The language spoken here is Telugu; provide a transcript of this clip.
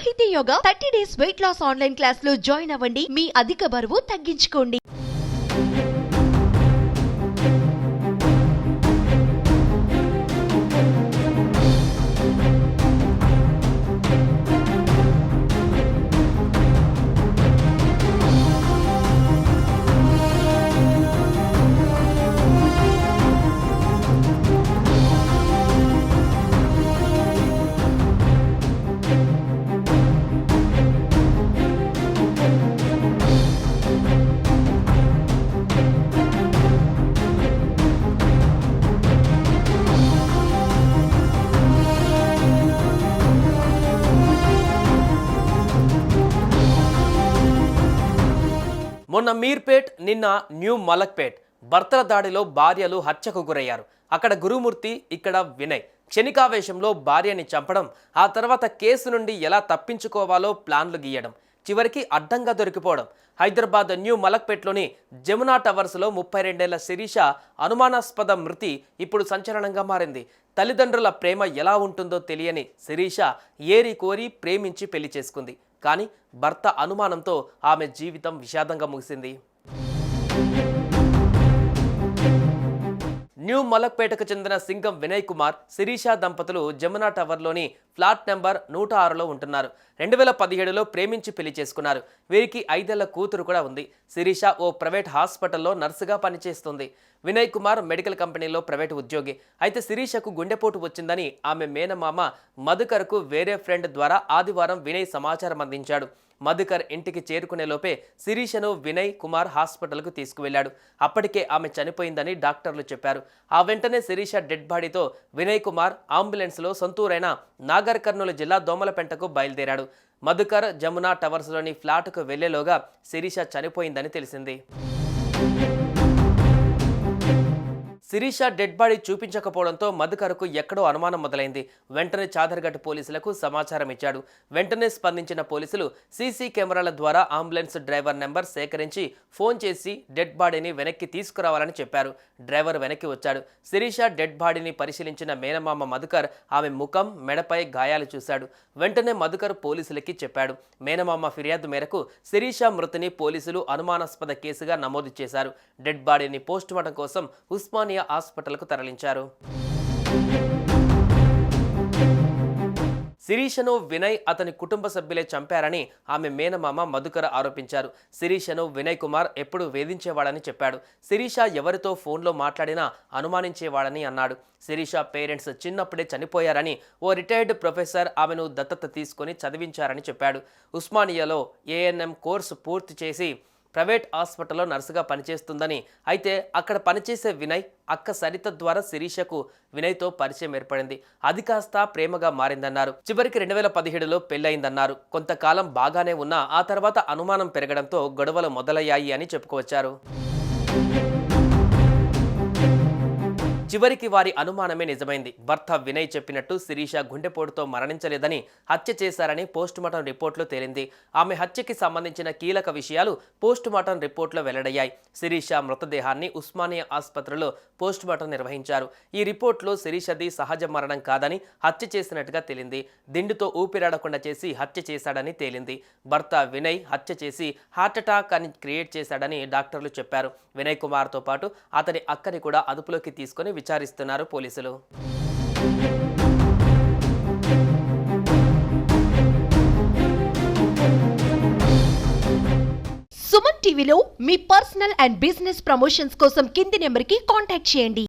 సాహితీ yoga 30 days weight loss online class లో జాయిన్ అవ్వండి. మీ అధిక బరువు తగ్గించుకోండి. మొన్న మీర్పేట్, నిన్న న్యూ మలక్పేట్ భర్తల దాడిలో భార్యలు హత్యకు గురయ్యారు. అక్కడ గురుమూర్తి, ఇక్కడ వినయ్. క్షణికావేశంలో భార్యని చంపడం, ఆ తర్వాత కేసు నుండి ఎలా తప్పించుకోవాలో ప్లాన్లు గీయడం, చివరికి అడ్డంగా దొరికిపోవడం. హైదరాబాద్ న్యూ మలక్పేట్లోని జమునా టవర్స్లో 32 ఏళ్ల శిరీష అనుమానాస్పద మృతి ఇప్పుడు సంచలనంగా మారింది. తల్లిదండ్రుల ప్రేమ ఎలా ఉంటుందో తెలియని శిరీష ఏరి కోరి ప్రేమించి పెళ్లి చేసుకుంది. కానీ భర్త అనుమానంతో ఆమె జీవితం విషాదంగా ముగిసింది. న్యూ మలక్పేటకు చెందిన సింగం వినయ్ కుమార్, శిరీష దంపతులు జమునా టవర్లోని ఫ్లాట్ నెంబర్ 106లో ఉంటున్నారు. 2017లో ప్రేమించి పెళ్లి చేసుకున్నారు. వీరికి 5 ఏళ్ల కూతురు కూడా ఉంది. శిరీష ఓ ప్రైవేట్ హాస్పిటల్లో నర్సుగా పనిచేస్తుంది. వినయ్ కుమార్ మెడికల్ కంపెనీలో ప్రైవేట్ ఉద్యోగి. అయితే శిరీషకు గుండెపోటు వచ్చిందని ఆమె మేనమామ మధుకర్కు వేరే ఫ్రెండ్ ద్వారా ఆదివారం వినయ్ సమాచారం అందించాడు. మధుకర్ ఇంటికి చేరుకునే లోపే శిరీషను వినయ్ కుమార్ హాస్పిటల్కు తీసుకువెళ్లాడు. అప్పటికే ఆమె చనిపోయిందని డాక్టర్లు చెప్పారు. ఆ వెంటనే శిరీష డెడ్ బాడీతో వినయ్ కుమార్ అంబులెన్స్లో సొంతూరైన నాగర్ కర్నూలు జిల్లా దోమలపెంటకు బయలుదేరాడు. మధుకర్ జమునా టవర్స్లోని ఫ్లాట్కు వెళ్లేలోగా శిరీష చనిపోయిందని తెలిసింది. శిరీష డెడ్ బాడీ చూపించకపోవడంతో మధుకర్కు ఎక్కడో అనుమానం మొదలైంది. వెంటనే చాదర్ఘట్ పోలీసులకు సమాచారం ఇచ్చాడు. వెంటనే స్పందించిన పోలీసులు సీసీ కెమెరాల ద్వారా అంబులెన్స్ డ్రైవర్ నెంబర్ సేకరించి ఫోన్ చేసి డెడ్ బాడీని వెనక్కి తీసుకురావాలని చెప్పారు. డ్రైవర్ వెనక్కి వచ్చాడు. శిరీష డెడ్ బాడీని పరిశీలించిన మేనమామ మధుకర్ ఆమె ముఖం, మెడపై గాయాలు చూశాడు. వెంటనే మధుకర్ పోలీసులకి చెప్పాడు. మేనమామ ఫిర్యాదు మేరకు శిరీష మృతిని పోలీసులు అనుమానాస్పద కేసుగా నమోదు చేశారు. డెడ్ బాడీని పోస్టుమార్టం కోసం ఉస్మానియా హాస్పిటల్కు తరలించారు. శిరీషను వినయ్, అతని కుటుంబ సభ్యులే చంపారని ఆమె మేనమామ మధుకర్ ఆరోపించారు. శిరీషను వినయ్ కుమార్ ఎప్పుడు వేధించేవాడని చెప్పాడు. శిరీష ఎవరితో ఫోన్లో మాట్లాడినా అనుమానించేవాడని అన్నాడు. శిరీష పేరెంట్స్ చిన్నప్పుడే చనిపోయారని, ఓ రిటైర్డ్ ప్రొఫెసర్ ఆమెను దత్తత తీసుకొని చదివించారని చెప్పాడు. ఉస్మానియాలో ఏఎన్ఎం కోర్సు పూర్తి చేసి ప్రైవేట్ హాస్పిటల్లో నర్సుగా పనిచేస్తుందని, అయితే అక్కడ పనిచేసే వినయ్ అక్క సరిత ద్వారా శిరీషకు వినయ్తో పరిచయం ఏర్పడింది. అది కాస్త ప్రేమగా మారిందన్నారు. చివరికి 2017లో పెళ్లయిందన్నారు. కొంతకాలం బాగానే ఉన్నా ఆ తర్వాత అనుమానం పెరగడంతో గొడవలు మొదలయ్యాయి అని చెప్పుకొచ్చారు. చివరికి వారి అనుమానమే నిజమైంది. భర్త వినయ్ చెప్పినట్టు శిరీష గుండెపోటుతో మరణించలేదని, హత్య చేశారని పోస్టుమార్టం రిపోర్టులో తేలింది. ఆమె హత్యకి సంబంధించిన కీలక విషయాలు పోస్టుమార్టం రిపోర్టులో వెల్లడయ్యాయి. శిరీష మృతదేహాన్ని ఉస్మానియా ఆసుపత్రిలో పోస్టుమార్టం నిర్వహించారు. ఈ రిపోర్టులో శిరీషది సహజ మరణం కాదని, హత్య చేసినట్టుగా తేలింది. దిండుతో ఊపిరాడకుండా చేసి హత్య చేశాడని తేలింది. భర్త వినయ్ హత్య చేసి హార్ట్అటాక్ అని క్రియేట్ చేశాడని డాక్టర్లు చెప్పారు. వినయ్ కుమార్తో పాటు అతని అక్కని కూడా అదుపులోకి తీసుకొని విచారిస్తున్నారు పోలీసులు. సుమన్ టీవీలో మీ పర్సనల్ అండ్ బిజినెస్ ప్రమోషన్స్ కోసం కింది నెంబర్కి కాంటాక్ట్ చేయండి.